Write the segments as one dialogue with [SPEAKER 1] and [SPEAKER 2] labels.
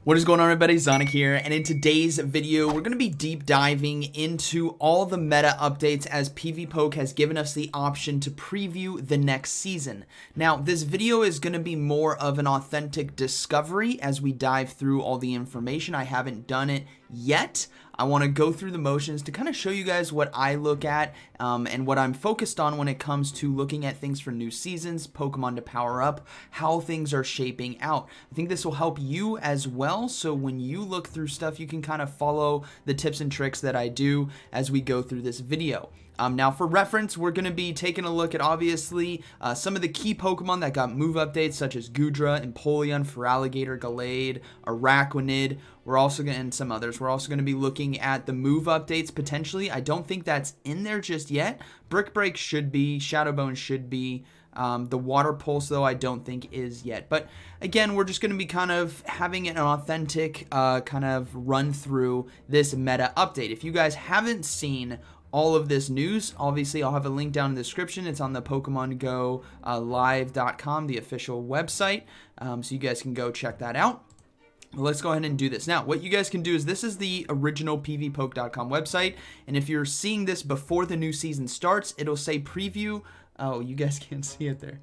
[SPEAKER 1] What is going on, everybody? ZyoniK here, and in today's video we're going to be deep diving into all the meta updates as PvPoke has given us the option to preview the next season. Now this video is going to be more of an authentic discovery as we dive through all the information. I haven't done it yet. I want to go through the motions to kind of show you guys what I look at and what I'm focused on when it comes to looking at things for new seasons, Pokemon to power up, how things are shaping out. I think this will help you as well, so when you look through stuff, you can kind of follow the tips and tricks that I do as we go through this video. Now for reference, we're going to be taking a look at obviously some of the key Pokemon that got move updates such as Goodra, Empoleon, Feraligatr, Gallade, Araquanid. We're also going to, and some others. We're also going to be looking at the move updates potentially. I don't think that's in there just yet. Brick Break should be, Shadow Bone should be. The Water Pulse, though, I don't think is yet. But again, we're just going to be kind of having an authentic kind of run through this meta update. If you guys haven't seen all of this news, obviously I'll have a link down in the description. It's on the Pokemon Go live.com, the official website, so you guys can go check that out. Let's go ahead and do this. Now, what you guys can do is, this is the original pvpoke.com website, and if you're seeing this before the new season starts, it'll say preview. Oh, you guys can't see it there.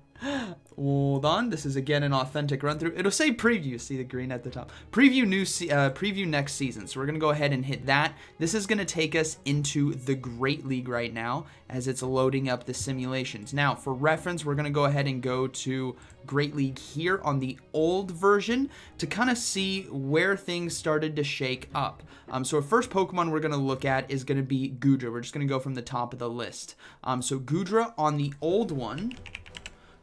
[SPEAKER 1] Hold on, this is again an authentic run through. It'll say preview, see the green at the top. Preview next season. So we're gonna go ahead and hit that. This is gonna take us into the Great League right now as it's loading up the simulations. Now, for reference, we're gonna go ahead and go to Great League here on the old version to kind of see where things started to shake up. So our first Pokemon we're gonna look at is gonna be Goodra. We're just gonna go from the top of the list. So Goodra on the old one.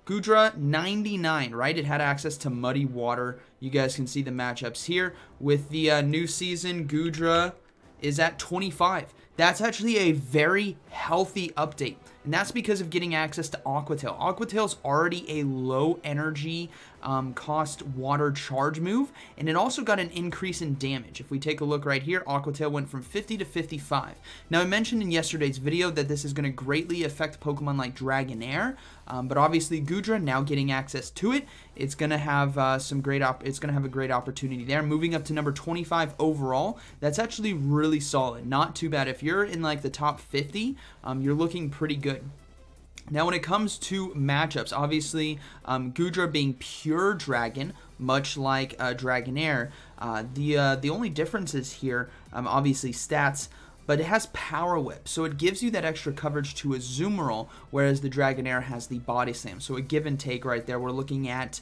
[SPEAKER 1] Goodra 99, right? It had access to Muddy Water. You guys can see the matchups here. With the new season, Goodra is at 25. That's actually a very healthy update, and that's because of getting access to Aquatail. Aquatail's already a low energy cost water charge move, and it also got an increase in damage. If we take a look right here, Aquatail went from 50 to 55. Now, I mentioned in yesterday's video that this is going to greatly affect Pokemon like Dragonair, but obviously Goodra now getting access to it, it's going to have it's going to have a great opportunity there. Moving up to number 25 overall, that's actually really solid. Not too bad. If you're in like the top 50, you're looking pretty good. Now, when it comes to matchups, obviously, Goodra being pure dragon, much like Dragonair, the only differences here, obviously stats, but it has Power Whip, so it gives you that extra coverage to a Azumarill, whereas the Dragonair has the Body Slam. So a give and take right there. We're looking at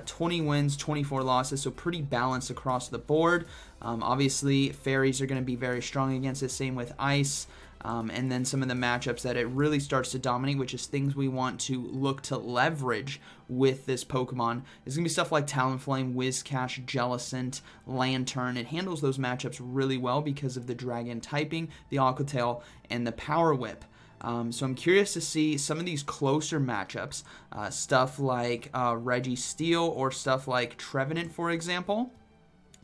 [SPEAKER 1] 20 wins, 24 losses, so pretty balanced across the board. Obviously, Fairies are going to be very strong against it, same with Ice. And then some of the matchups that it really starts to dominate, which is things we want to look to leverage with this Pokemon, is going to be stuff like Talonflame, Whiscash, Jellicent, Lantern. It handles those matchups really well because of the Dragon typing, the Aquatail, and the Power Whip. So I'm curious to see some of these closer matchups, stuff like Registeel or stuff like Trevenant, for example.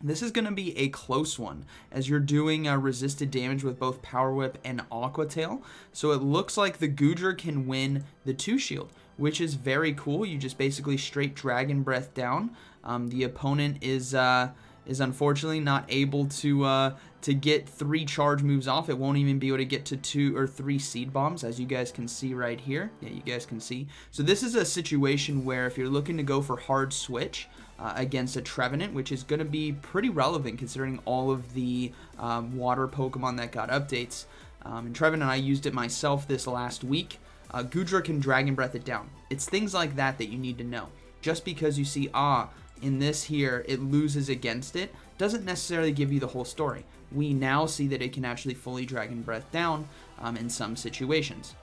[SPEAKER 1] This is going to be a close one, as you're doing resisted damage with both Power Whip and Aquatail. So it looks like the Goodra can win the 2-shield, which is very cool. You just basically straight Dragon Breath down. The opponent is unfortunately not able to get 3 charge moves off. It won't even be able to get to 2 or 3 Seed Bombs, as you guys can see right here. Yeah, you guys can see. So this is a situation where if you're looking to go for hard switch against a Trevenant, which is going to be pretty relevant considering all of the water Pokemon that got updates. And Trevenant, I used it myself this last week. Goodra can Dragon Breath it down. It's things like that that you need to know. Just because you see, in this here, it loses against it, doesn't necessarily give you the whole story. We now see that it can actually fully Dragon Breath down in some situations.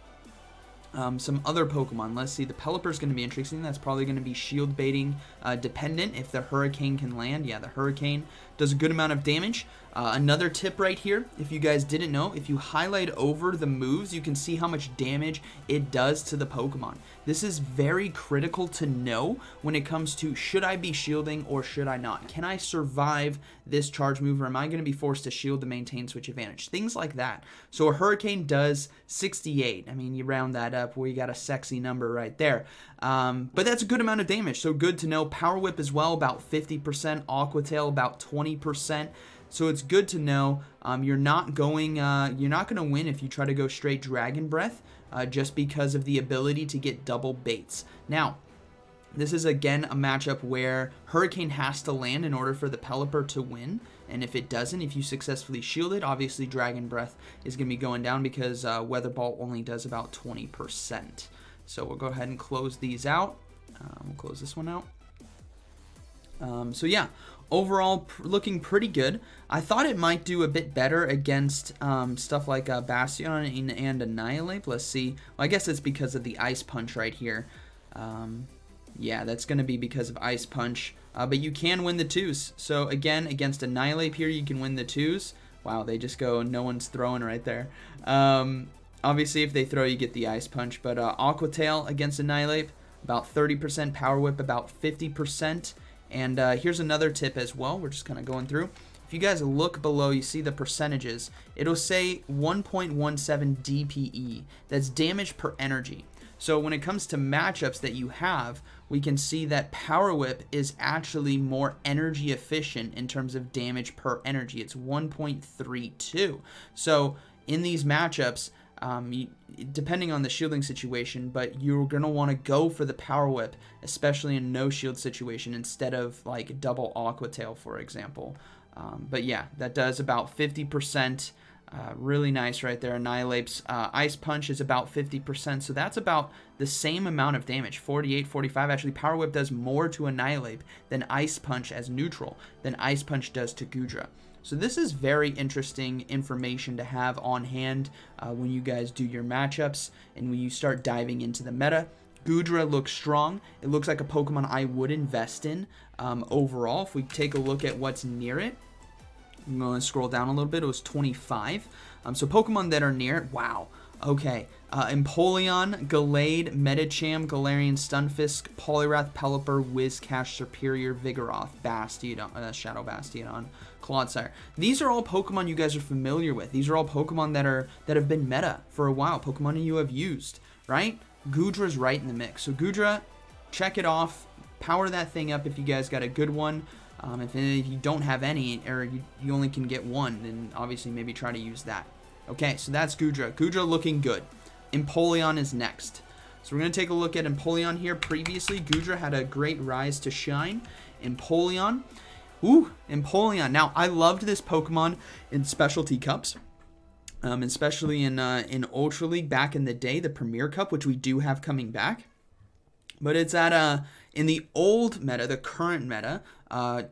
[SPEAKER 1] Some other Pokemon, let's see, the Pelipper's going to be interesting. That's probably going to be shield baiting dependent if the Hurricane can land. Yeah, the Hurricane does a good amount of damage. Another tip right here, if you guys didn't know, if you highlight over the moves, you can see how much damage it does to the Pokemon. This is very critical to know when it comes to, should I be shielding or should I not? Can I survive this charge move, or am I going to be forced to shield to maintain switch advantage? Things like that. So a Hurricane does 68. I mean, you round that up where you got a sexy number right there. But that's a good amount of damage, so good to know. Power Whip as well, about 50%. Aqua Tail, about 20%. So it's good to know. You're not going to win if you try to go straight Dragon Breath, just because of the ability to get double baits. Now, this is again a matchup where Hurricane has to land in order for the Pelipper to win. And if it doesn't, if you successfully shield it, obviously Dragon Breath is going to be going down because Weather Ball only does about 20%. So we'll go ahead and close these out. We'll close this one out. So yeah, overall looking pretty good. I thought it might do a bit better against stuff like Bastion and Annihilate. Let's see. Well, I guess it's because of the Ice Punch right here. Yeah, that's going to be because of Ice Punch. But you can win the 2s. So again, against Annihilate here, you can win the 2s. Wow, they just go, no one's throwing right there. Obviously, if they throw, you get the Ice Punch. But Aqua Tail against Annihilate, about 30%. Power Whip, about 50%. And here's another tip as well. We're just kind of going through. If you guys look below, you see the percentages. It'll say 1.17 DPE. That's damage per energy. So when it comes to matchups that you have, we can see that Power Whip is actually more energy efficient in terms of damage per energy. It's 1.32. So in these matchups, depending on the shielding situation, but you're going to want to go for the Power Whip, especially in no shield situation, instead of like double Aqua Tail, for example. But yeah, that does about 50%. Really nice right there. Annihilate's Ice Punch is about 50%, so that's about the same amount of damage, 48, 45. Actually, Power Whip does more to Annihilate than Ice Punch as neutral, than Ice Punch does to Goodra. So this is very interesting information to have on hand when you guys do your matchups and when you start diving into the meta. Goodra looks strong. It looks like a Pokemon I would invest in overall. If we take a look at what's near it, I'm going to scroll down a little bit. It was 25. So Pokemon that are near it, wow. Okay, Empoleon, Gallade, Medicham, Galarian, Stunfisk, Poliwrath, Pelipper, Whiscash, Superior, Vigoroth, Bastiodon, Shadow Bastiodon, Clodsire. These are all Pokemon you guys are familiar with. These are all Pokemon that have been meta for a while. Pokemon you have used, right? Goodra's right in the mix. So Goodra, check it off. Power that thing up if you guys got a good one. If you don't have any, or you only can get one, then obviously maybe try to use that. Okay, so that's Goodra. Goodra looking good. Empoleon is next. So we're going to take a look at Empoleon here. Previously, Goodra had a great rise to shine. Empoleon. Ooh, Empoleon. Now, I loved this Pokemon in Specialty Cups. Especially in Ultra League back in the day, the Premier Cup, which we do have coming back. But it's at in the old meta, the current meta,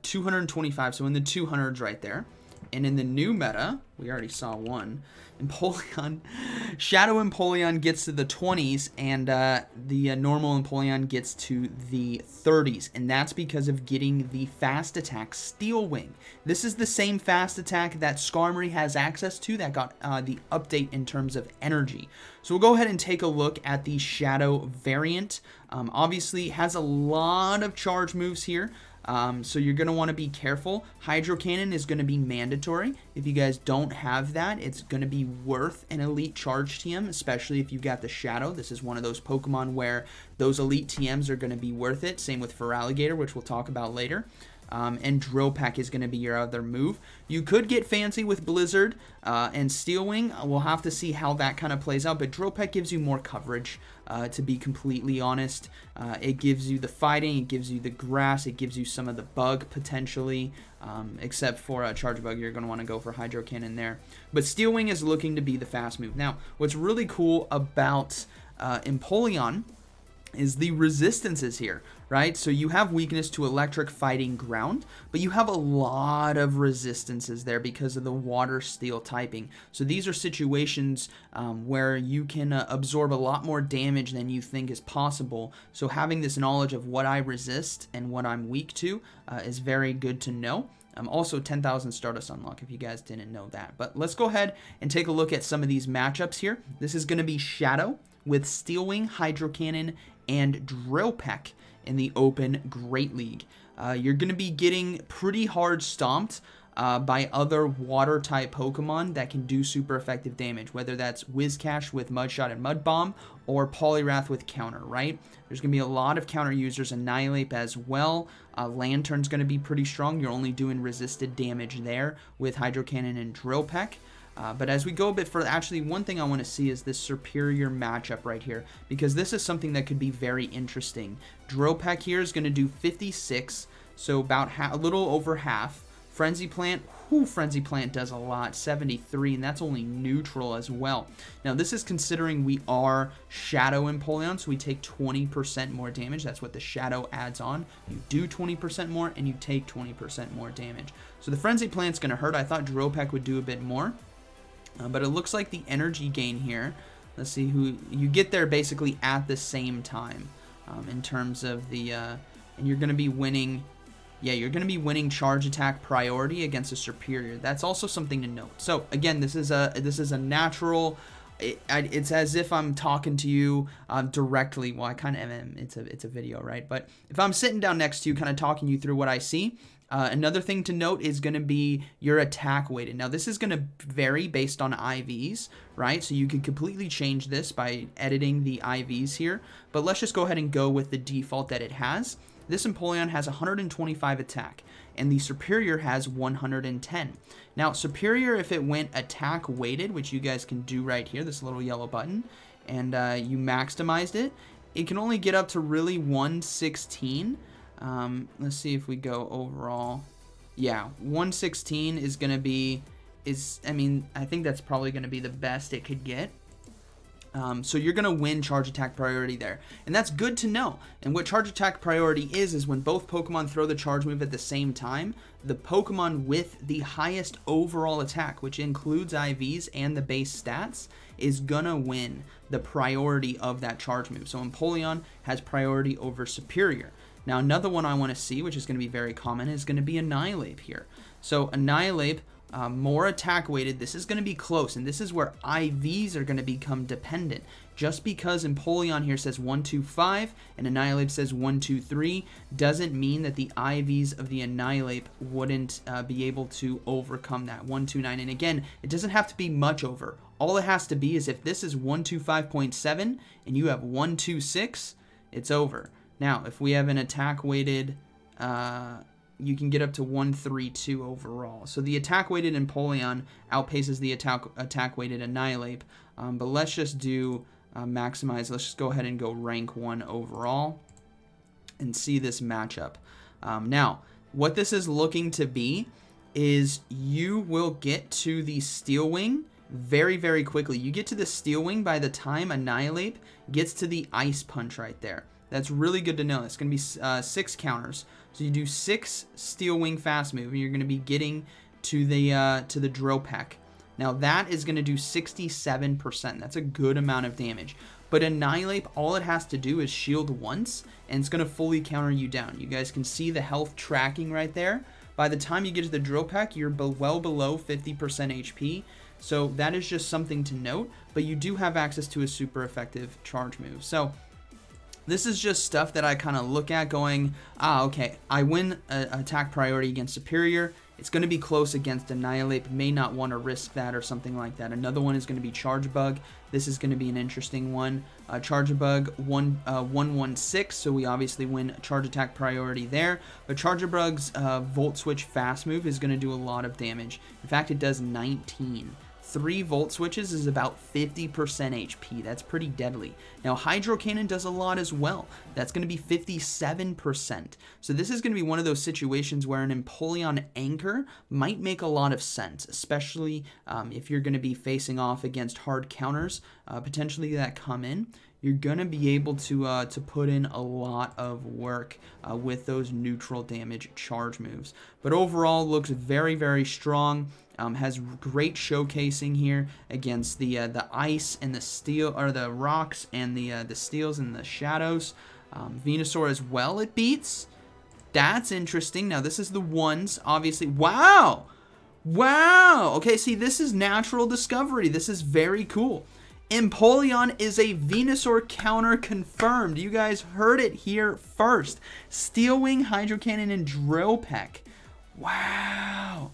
[SPEAKER 1] 225, so in the 200s right there. And in the new meta, we already saw one, Empoleon, Shadow Empoleon gets to the 20s, and the normal Empoleon gets to the 30s, and that's because of getting the fast attack Steel Wing. This is the same fast attack that Skarmory has access to that got the update in terms of energy. So we'll go ahead and take a look at the Shadow variant. Obviously, has a lot of charge moves here. So you're going to want to be careful. Hydro Cannon is going to be mandatory. If you guys don't have that, it's going to be worth an elite charge TM, especially if you've got the Shadow. This is one of those Pokemon where those elite TMs are going to be worth it. Same with Feraligatr, which we'll talk about later. And Drill Peck is going to be your other move. You could get fancy with Blizzard and Steel Wing. We'll have to see how that kind of plays out, but Drill Peck gives you more coverage, to be completely honest. It gives you the fighting, it gives you the grass, it gives you some of the bug potentially, except for a Charge Bug, you're going to want to go for Hydro Cannon there. But Steel Wing is looking to be the fast move. Now, what's really cool about Empoleon is the resistances here, right? So you have weakness to electric, fighting, ground, but you have a lot of resistances there because of the water steel typing. So these are situations where you can absorb a lot more damage than you think is possible. So having this knowledge of what I resist and what I'm weak to is very good to know. Also 10,000 Stardust unlock if you guys didn't know that. But let's go ahead and take a look at some of these matchups here. This is going to be Shadow with Steel Wing, Hydro Cannon, and Drill Peck in the Open Great League. You're going to be getting pretty hard stomped by other water type Pokemon that can do super effective damage, whether that's Whiscash with Mudshot and Mud Bomb or Poliwrath with Counter, right? There's going to be a lot of counter users, Annihilate as well. Lantern's going to be pretty strong. You're only doing resisted damage there with Hydro Cannon and Drill Peck. But as we go a bit further, actually one thing I want to see is this superior matchup right here, because this is something that could be very interesting. Drill Peck here is going to do 56, so about a little over half. Frenzy Plant, Frenzy Plant does a lot, 73, and that's only neutral as well. Now this is considering we are Shadow Empoleon, so we take 20% more damage. That's what the Shadow adds on. You do 20% more, and you take 20% more damage. So the Frenzy Plant's going to hurt. I thought Drill Peck would do a bit more, but it looks like the energy gain here, let's see who, you get there basically at the same time in terms of the, and you're going to be winning. Yeah, you're going to be winning charge attack priority against a superior. That's also something to note. So again, this is a natural. It's as if I'm talking to you directly. Well, I kind of am. It's a video, right? But if I'm sitting down next to you, kind of talking you through what I see. Another thing to note is going to be your attack weighted. Now, this is going to vary based on IVs, right? So you could completely change this by editing the IVs here. But let's just go ahead and go with the default that it has. This Empoleon has 125 attack, and the Superior has 110. Now, Superior, if it went attack weighted, which you guys can do right here, this little yellow button, and you maximized it, it can only get up to really 116. Let's see if we go overall. Yeah, 116 is going to be, I mean, I think that's probably going to be the best it could get. So you're going to win charge attack priority there. And that's good to know. And what charge attack priority is when both Pokemon throw the charge move at the same time, the Pokemon with the highest overall attack, which includes IVs and the base stats, is going to win the priority of that charge move. So Empoleon has priority over Superior. Now another one I want to see, which is going to be very common, is going to be Annihilate here. So Annihilate, more attack weighted, this is going to be close, and this is where IVs are going to become dependent. Just because Empoleon here says 125 and Annihilate says 123 doesn't mean that the IVs of the Annihilate wouldn't be able to overcome that 129. And again, it doesn't have to be much over. All it has to be is if this is 125.7 and you have 126, it's over. Now, if we have an attack weighted, you can get up to 132 overall. So the attack weighted Empoleon outpaces the attack weighted Annihilate. But let's just do maximize. Let's just go ahead and go rank 1 overall and see this matchup. Now, what this is looking to be is you will get to the Steel Wing very, very quickly. You get to the Steel Wing by the time Annihilate gets to the Ice Punch right there. That's really good to know. It's going to be 6 counters. So you do 6 Steel Wing fast move, and you're going to be getting to the Drill Peck. Now that is going to do 67%. That's a good amount of damage. But Annihilate, all it has to do is shield once, and it's going to fully counter you down. You guys can see the health tracking right there. By the time you get to the Drill Peck, you're well below 50% HP. So that is just something to note. But you do have access to a super effective charge move. So this is just stuff that I kind of look at going, okay, I win attack priority against Superior. It's going to be close against Annihilate, may not want to risk that or something like that. Another one is going to be Charge Bug. This is going to be an interesting one. Charge Bug 116, so we obviously win charge attack priority there. But Charge Bug's Volt Switch fast move is going to do a lot of damage. In fact, it does 19. 3 Volt Switches is about 50% HP. That's pretty deadly. Now, Hydro Cannon does a lot as well. That's going to be 57%. So this is going to be one of those situations where an Empoleon Anchor might make a lot of sense, especially if you're going to be facing off against hard counters, potentially that come in. You're going to be able to put in a lot of work with those neutral damage charge moves. But overall, looks very, very strong. Has great showcasing here against the ice and the steel, or the rocks and the steels and the shadows. Venusaur as well it beats. That's interesting. Now, this is the ones, obviously. Wow! Wow! Okay, see, this is natural discovery. This is very cool. Empoleon is a Venusaur counter confirmed. You guys heard it here first. Steel Wing, Hydro Cannon, and Drill Peck. Wow.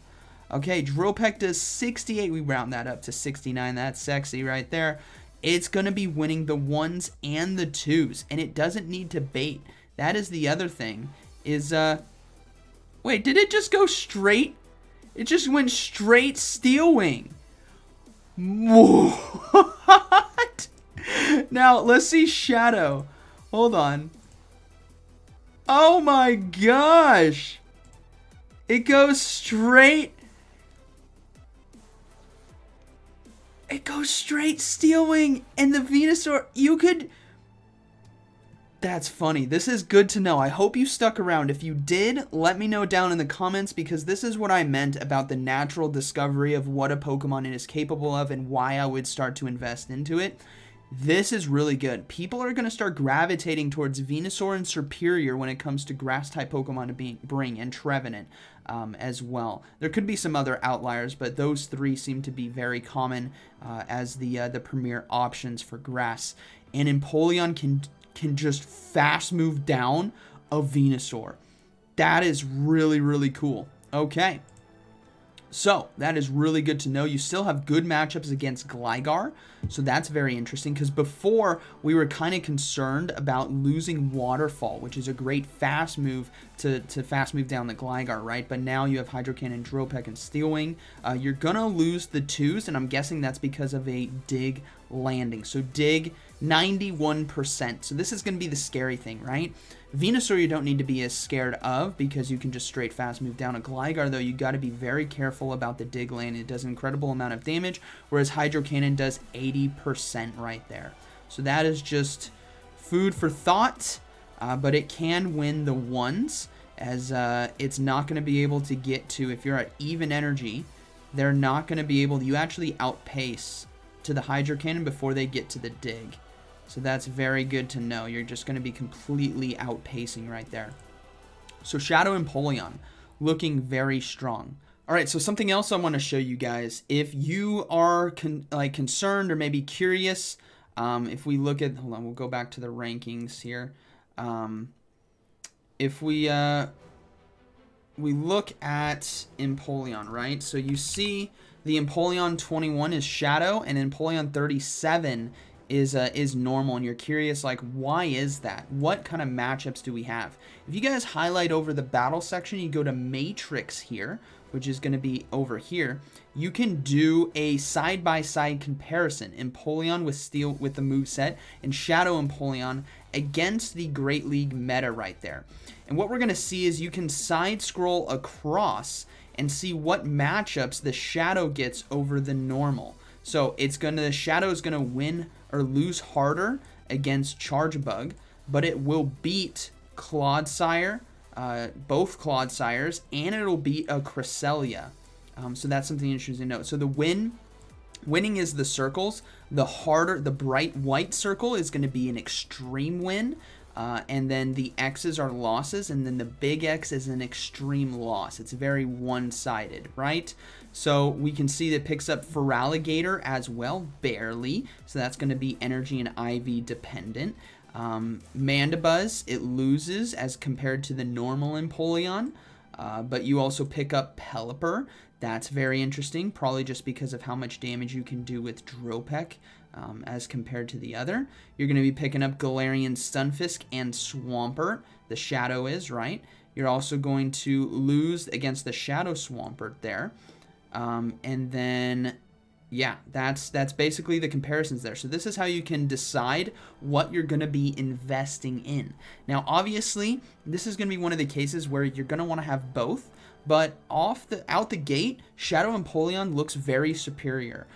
[SPEAKER 1] Okay, Drill Peck does 68. We round that up to 69. That's sexy right there. It's going to be winning the 1s and the 2s, and it doesn't need to bait. That is the other thing. Wait, did it just go straight? It just went straight Steel Wing. What? Now, let's see Shadow. Hold on. Oh my gosh. It goes straight. It goes straight Steel Wing. And the Venusaur, you could... That's funny. This is good to know. I hope you stuck around. If you did, let me know down in the comments, because this is what I meant about the natural discovery of what a Pokemon is capable of and why I would start to invest into it. This is really good. People are going to start gravitating towards Venusaur and Superior when it comes to Grass-type Pokemon to bring, and Trevenant as well. There could be some other outliers, but those three seem to be very common as the premier options for Grass. And Empoleon can just fast move down a Venusaur. That is really, really cool. Okay. So, that is really good to know. You still have good matchups against Gligar, so that's very interesting, because before we were kind of concerned about losing Waterfall, which is a great fast move to fast move down the Gligar, right? But now you have Hydro Cannon, Drill Peck, and Steel Wing. You're going to lose the 2s, and I'm guessing that's because of a Dig landing. So Dig, 91%. So this is going to be the scary thing, right? Venusaur you don't need to be as scared of, because you can just straight fast move down a Gligar, though you got to be very careful about the Dig land. It does an incredible amount of damage, whereas Hydro Cannon does 80% right there. So that is just food for thought, but it can win the 1s, as it's not going to be able to get to, if you're at even energy, they're not going to be able to, you actually outpace to the Hydro Cannon before they get to the Dig. So that's very good to know. You're just going to be completely outpacing right there. So Shadow Empoleon looking very strong. All right, so something else I want to show you guys. If you are concerned or maybe curious, if we look at, hold on, we'll go back to the rankings here. If we look at Empoleon, right? So you see the Empoleon 21 is Shadow, and Empoleon 37 is normal, and you're curious, like, why is that? What kind of matchups do we have? If you guys highlight over the battle section, you go to Matrix here, which is going to be over here. You can do a side-by-side comparison. Empoleon with the moveset, and Shadow Empoleon against the Great League meta right there. And what we're going to see is you can side scroll across and see what matchups the Shadow gets over the normal. So the Shadow is gonna win or lose harder against Chargebug, but it will beat Clodsire, both Clodsires, and it'll beat a Cresselia. So that's something interesting to note. So the winning is the circles. The bright white circle is gonna be an extreme win. And then the X's are losses, and then the big X is an extreme loss. It's very one-sided, right? So we can see that it picks up Feraligatr as well, barely. So that's going to be energy and IV dependent. Mandibuzz, it loses as compared to the normal Empoleon, but you also pick up Pelipper. That's very interesting, probably just because of how much damage you can do with Drill Peck. As compared to the other. You're going to be picking up Galarian Stunfisk and Swampert. The Shadow is, right? You're also going to lose against the Shadow Swampert there. And then, yeah, that's basically the comparisons there. So this is how you can decide what you're going to be investing in. Now, obviously, this is going to be one of the cases where you're going to want to have both. But out the gate, Shadow Empoleon looks very superior.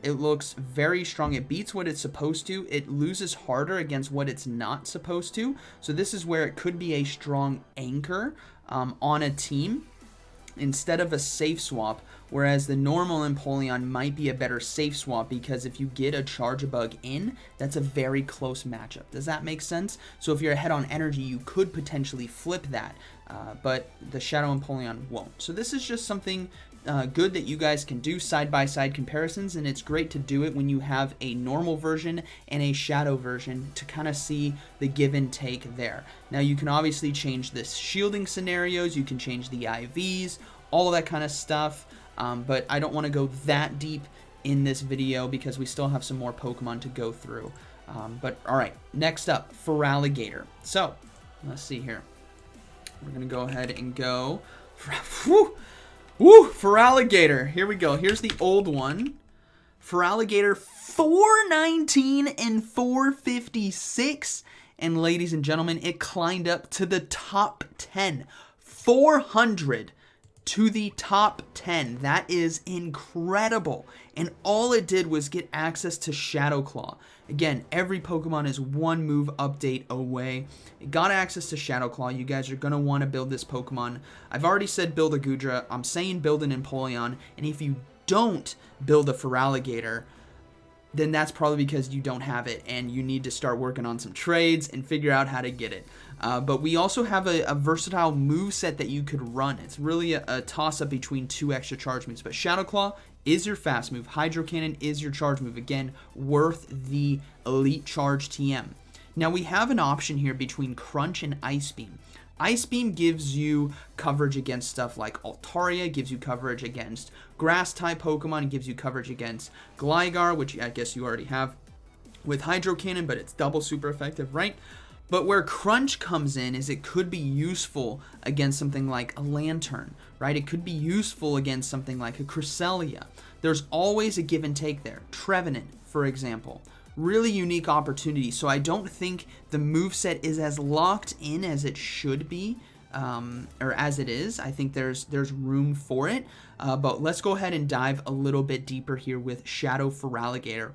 [SPEAKER 1] It looks very strong. It beats what it's supposed to. It loses harder against what it's not supposed to. So this is where it could be a strong anchor on a team instead of a safe swap, whereas the normal Empoleon might be a better safe swap, because if you get a Chargebug in, that's a very close matchup. Does that make sense? So if you're ahead on energy, you could potentially flip that. but the Shadow Empoleon won't. So this is just something good that you guys can do side-by-side comparisons, and it's great to do it when you have a normal version and a shadow version to kind of see the give and take there. Now you can obviously change this shielding scenarios, you can change the IVs, all of that kind of stuff, but I don't want to go that deep in this video because we still have some more Pokemon to go through. But alright, next up, Feraligatr. So, let's see here. We're going to go ahead and go... Feraligatr. Here we go. Here's the old one. Feraligatr 419 and 456. And ladies and gentlemen, it climbed up to the top 10. 400 to the top 10. That is incredible. And all it did was get access to Shadow Claw. Again, every Pokemon is one move update away. It got access to Shadow Claw. You guys are going to want to build this Pokemon. I've already said build a Goodra. I'm saying build an Empoleon. And if you don't build a Feraligatr, then that's probably because you don't have it and you need to start working on some trades and figure out how to get it. But we also have a versatile moveset that you could run. It's really a toss-up between two extra charge moves. But Shadow Claw is your fast move. Hydro Cannon is your charge move. Again, worth the Elite Charge TM. Now we have an option here between Crunch and Ice Beam. Ice Beam gives you coverage against stuff like Altaria, gives you coverage against Grass-type Pokemon, gives you coverage against Gligar, which I guess you already have with Hydro Cannon, but it's double super effective, right? But where Crunch comes in is it could be useful against something like a Lantern, right? It could be useful against something like a Cresselia. There's always a give and take there. Trevenant, for example. Really unique opportunity. So I don't think the moveset is as locked in as it should be, or as it is. I think there's room for it. But let's go ahead and dive a little bit deeper here with Shadow Feraligatr.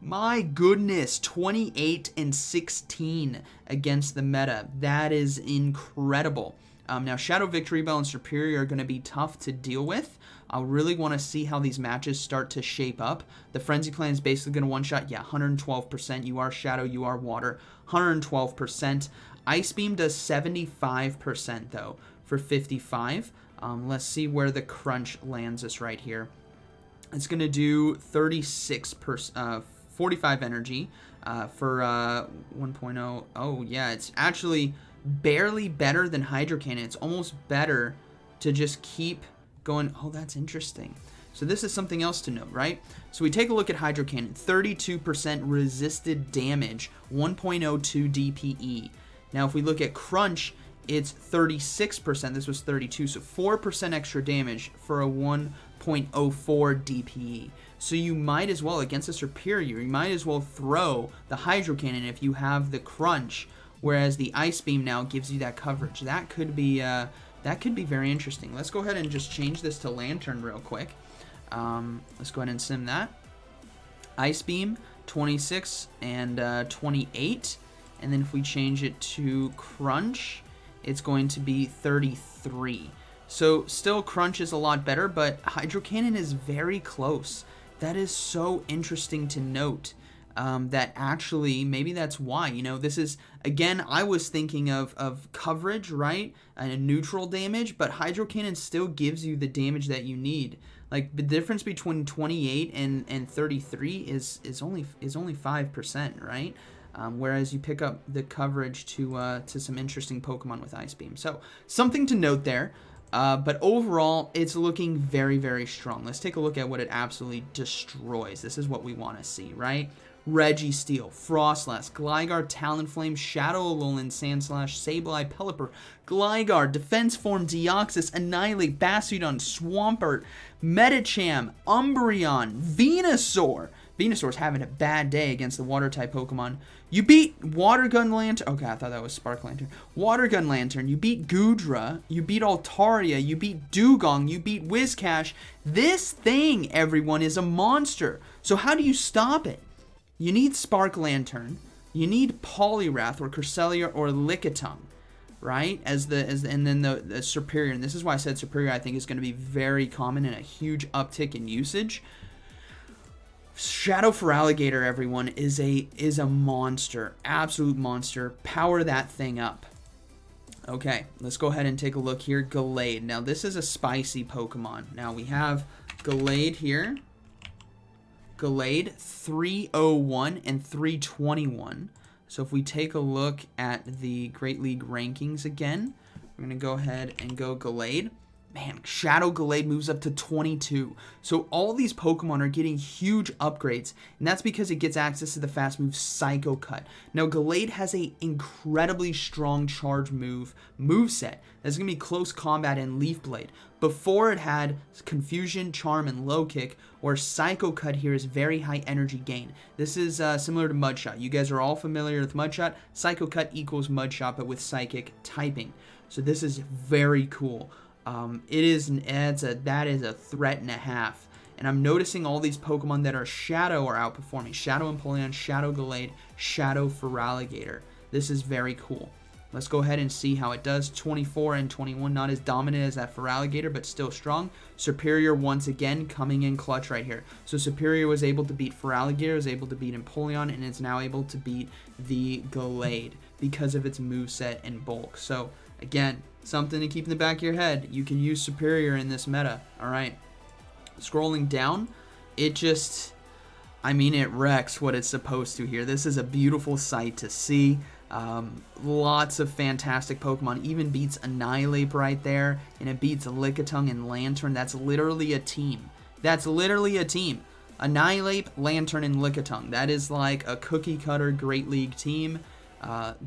[SPEAKER 1] My goodness, 28 and 16 against the meta. That is incredible. Now, Shadow Victory Bell and Superior are going to be tough to deal with. I really want to see how these matches start to shape up. The Frenzy Plan is basically going to one-shot, yeah, 112%. You are Shadow, you are Water, 112%. Ice Beam does 75%, though, for 55. Let's see where the Crunch lands us right here. It's going to do 36%, 45 energy for 1.0. Oh, yeah, it's actually barely better than Hydro Cannon. It's almost better to just keep going. Oh, that's interesting. So this is something else to note, right? So we take a look at Hydro Cannon. 32% resisted damage, 1.02 DPE. Now, if we look at Crunch, it's 36%. This was 32, so 4% extra damage for a 1.04 DPE. So you might as well, against a Superior, you might as well throw the Hydro Cannon if you have the Crunch, whereas the Ice Beam now gives you that coverage. That could be very interesting. Let's go ahead and just change this to Lantern real quick. Let's go ahead and sim that. Ice Beam, 26 and 28. And then if we change it to Crunch, it's going to be 33. So still Crunch is a lot better, but Hydro Cannon is very close. That is so interesting to note. That actually, maybe that's why, you know, this is, again, I was thinking of coverage, right, and neutral damage, but Hydro Cannon still gives you the damage that you need. Like, the difference between 28 and 33 is only 5%, right? Whereas you pick up the coverage to some interesting Pokemon with Ice Beam. So, something to note there. But overall, it's looking very, very strong. Let's take a look at what it absolutely destroys. This is what we want to see, right? Registeel, Frostlass, Gligar, Talonflame, Shadow Alolan, Sandslash, Sableye, Pelipper, Gligar, Defense Form, Deoxys, Annihilate, Bastiodon, Swampert, Medicham, Umbreon, Venusaur. Venusaur's having a bad day against the Water-type Pokemon. You beat Water Gun Lantern. Okay, I thought that was Spark Lantern. Water Gun Lantern. You beat Goodra. You beat Altaria. You beat Dugong. You beat Whiscash. This thing, everyone, is a monster. So how do you stop it? You need Spark Lantern. You need Poliwrath or Cresselia or Lickitung, right? And then the Superior. And this is why I said Superior, I think, is going to be very common and a huge uptick in usage. Shadow Feraligatr, everyone, is a monster, absolute monster. Power that thing up. Okay, let's go ahead and take a look here. Gallade. Now, this is a spicy Pokemon. Now, we have Gallade here. Gallade, 301 and 321. So, if we take a look at the Great League rankings again, we're going to go ahead and go Gallade. Man, Shadow Gallade moves up to 22. So all these Pokemon are getting huge upgrades, and that's because it gets access to the fast move Psycho Cut. Now, Gallade has a incredibly strong charge moveset that's going to be close combat and Leaf Blade. Before it had Confusion, Charm, and Low Kick, where Psycho Cut here is very high energy gain. This is similar to Mudshot. You guys are all familiar with Mudshot. Psycho Cut equals Mudshot, but with Psychic typing. So this is very cool. That is a threat and a half. And I'm noticing all these Pokemon that are Shadow are outperforming. Shadow Empoleon, Shadow Gallade, Shadow Feraligatr. This is very cool. Let's go ahead and see how it does. 24 and 21, not as dominant as that Feraligatr, but still strong. Superior once again coming in clutch right here. So Superior was able to beat Feraligatr, was able to beat Empoleon, and is now able to beat the Gallade because of its moveset and bulk. So again, something to keep in the back of your head. You can use Superior in this meta. Alright. Scrolling down, it wrecks what it's supposed to here. This is a beautiful sight to see. Lots of fantastic Pokemon. Even beats Annihilate right there. And it beats Lickitung and Lantern. That's literally a team. Annihilate, Lantern, and Lickitung. That is like a cookie cutter Great League team.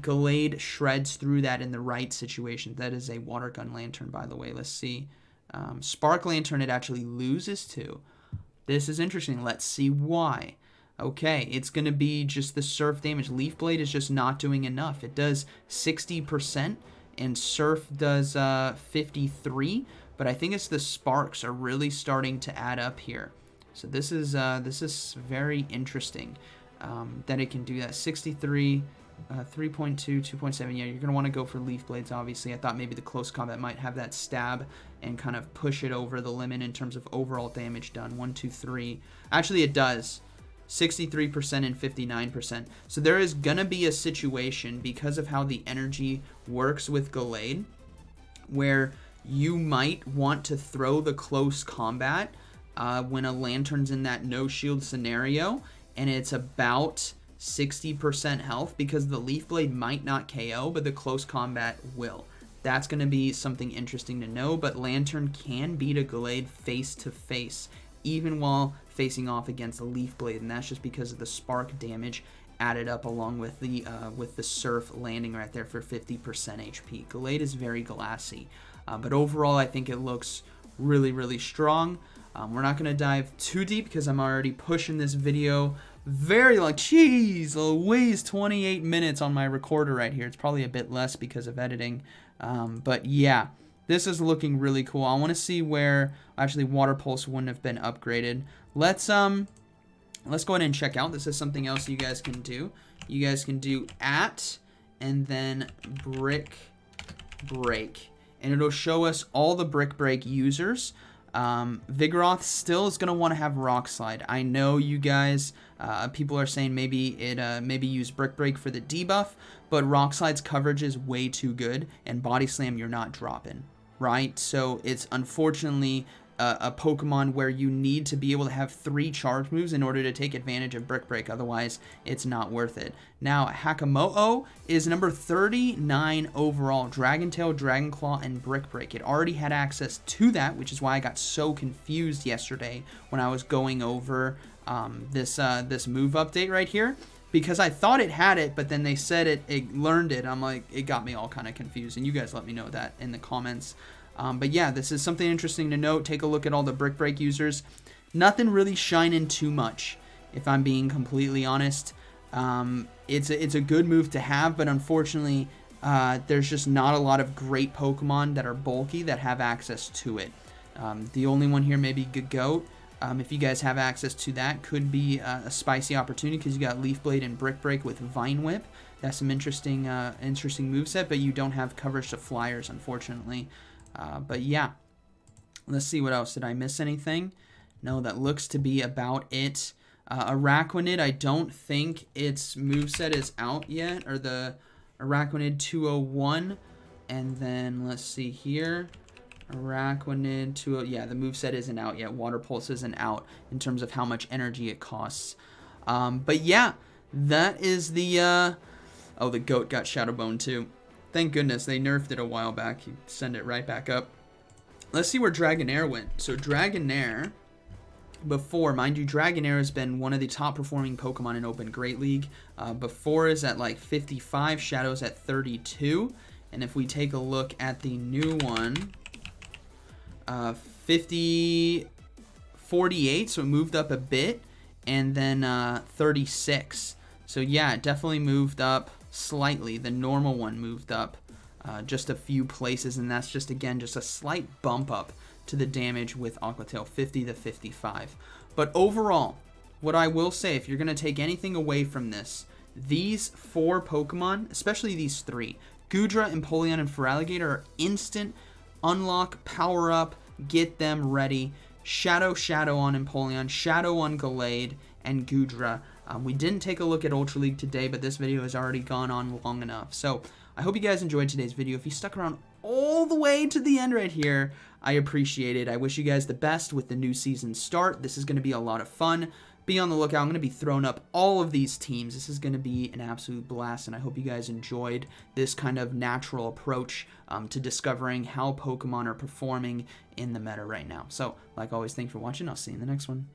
[SPEAKER 1] Gallade shreds through that in the right situation. That is a Water Gun Lantern, by the way. Let's see. Spark Lantern it actually loses to. This is interesting. Let's see why. Okay, it's going to be just the Surf damage. Leaf Blade is just not doing enough. It does 60%, and Surf does 53%, but I think it's the Sparks are really starting to add up here. So this is very interesting that it can do that. 63... 3.2, 2.7, yeah, you're going to want to go for Leaf Blades, obviously. I thought maybe the close combat might have that stab and kind of push it over the limit in terms of overall damage done. 1, 2, 3. Actually, it does. 63% and 59%. So there is going to be a situation, because of how the energy works with Gallade, where you might want to throw the close combat when a Lantern's in that no shield scenario, and it's about 60% health, because the Leaf Blade might not KO, but the close combat will. That's going to be something interesting to know, but Lantern can beat a Gallade face to face, even while facing off against a Leaf Blade, and that's just because of the spark damage added up along with the Surf landing right there for 50% HP. Gallade is very glassy, but overall I think it looks really, really strong. We're not going to dive too deep because I'm already pushing this video very long. Jeez Louise, 28 minutes on my recorder right here. It's probably a bit less because of editing. But yeah, this is looking really cool. I want to see where actually Water Pulse wouldn't have been upgraded. Let's go ahead and check out. This is something else you guys can do. You guys can do @ and then Brick Break, and it'll show us all the Brick Break users. Vigoroth still is going to want to have Rock Slide. I know you guys, people are saying maybe use Brick Break for the debuff, but Rock Slide's coverage is way too good, and Body Slam you're not dropping, right? So it's unfortunately a Pokemon where you need to be able to have 3 charge moves in order to take advantage of Brick Break. Otherwise, it's not worth it. Now, Hakamo'o is number 39 overall. Dragon Tail, Dragon Claw, and Brick Break. It already had access to that, which is why I got so confused yesterday when I was going over this move update right here. Because I thought it had it, but then they said it learned it. I'm like, it got me all kind of confused. And you guys let me know that in the comments. But yeah, this is something interesting to note. Take a look at all the Brick Break users. Nothing really shining too much, if I'm being completely honest. It's a good move to have, but unfortunately, there's just not a lot of great Pokemon that are bulky that have access to it. The only one here, maybe Goat. If you guys have access to that, could be a spicy opportunity because you got Leaf Blade and Brick Break with Vine Whip. That's some interesting moveset, but you don't have coverage to Flyers, unfortunately. But yeah, let's see what else. Did I miss anything? No, that looks to be about it. Araquanid, I don't think its moveset is out yet, or the Araquanid 201 And then let's see here. Araquanid to yeah, the moveset isn't out yet. Water Pulse isn't out in terms of how much energy it costs. But yeah, that is the oh, the goat got Shadow Bone too. Thank goodness they nerfed it a while back. You send it right back up. Let's see where Dragonair went. So Dragonair, before, mind you, Dragonair has been one of the top performing Pokemon in Open Great League. Before is at like 55, Shadow's at 32. And if we take a look at the new one, 48, so it moved up a bit, and then 36. So yeah, it definitely moved up slightly. The normal one moved up just a few places, and that's just, again, just a slight bump up to the damage with Aquatail, 50 to 55. But overall, what I will say, if you're going to take anything away from this, these 4 Pokemon, especially these 3, Goodra, Empoleon, and Feraligatr, are instant unlock, power up, get them ready. Shadow on Empoleon, Shadow on Gallade, and Goodra. We didn't take a look at Ultra League today, but this video has already gone on long enough. So I hope you guys enjoyed today's video. If you stuck around all the way to the end right here, I appreciate it. I wish you guys the best with the new season start. This is going to be a lot of fun. Be on the lookout. I'm going to be throwing up all of these teams. This is going to be an absolute blast, and I hope you guys enjoyed this kind of natural approach to discovering how Pokemon are performing in the meta right now. So, like always, thanks for watching. I'll see you in the next one.